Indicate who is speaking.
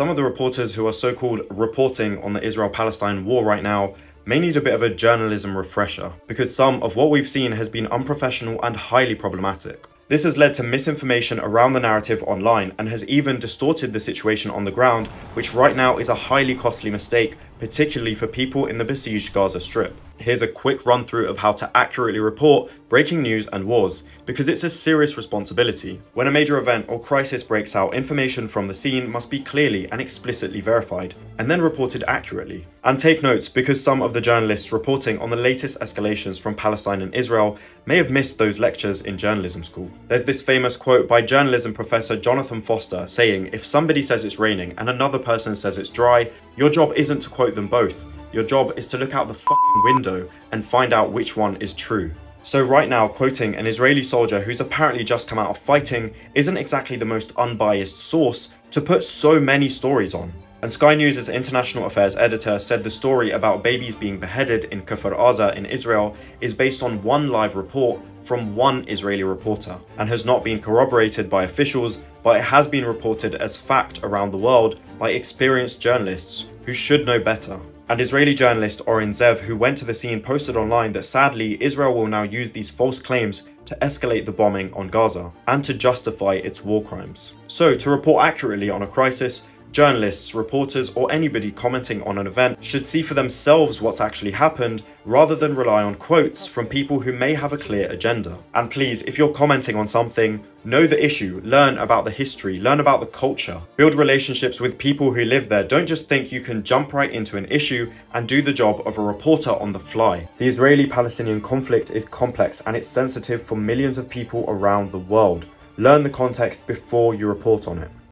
Speaker 1: Some of the reporters who are so-called reporting on the Israel-Palestine war right now may need a bit of a journalism refresher, because some of what we've seen has been unprofessional and highly problematic. This has led to misinformation around the narrative online and has even distorted the situation on the ground, which right now is a highly costly mistake, particularly for people in the besieged Gaza Strip. Here's a quick run through of how to accurately report breaking news and wars, because it's a serious responsibility. When a major event or crisis breaks out, information from the scene must be clearly and explicitly verified, and then reported accurately. And take notes, because some of the journalists reporting on the latest escalations from Palestine and Israel may have missed those lectures in journalism school. There's this famous quote by journalism professor Jonathan Foster saying, if somebody says it's raining and another person says it's dry, your job isn't to quote them both. Your job is to look out the fucking window and find out which one is true. So right now, quoting an Israeli soldier who's apparently just come out of fighting isn't exactly the most unbiased source to put so many stories on. And Sky News' international affairs editor said the story about babies being beheaded in Kfar Aza in Israel is based on one live report from one Israeli reporter and has not been corroborated by officials, but it has been reported as fact around the world by experienced journalists who should know better. And Israeli journalist Oren Zev, who went to the scene, posted online that sadly Israel will now use these false claims to escalate the bombing on Gaza and to justify its war crimes. So to report accurately on a crisis, journalists, reporters, or anybody commenting on an event should see for themselves what's actually happened rather than rely on quotes from people who may have a clear agenda. And please, if you're commenting on something, know the issue, learn about the history, learn about the culture, build relationships with people who live there. Don't just think you can jump right into an issue and do the job of a reporter on the fly. The Israeli-Palestinian conflict is complex and it's sensitive for millions of people around the world. Learn the context before you report on it.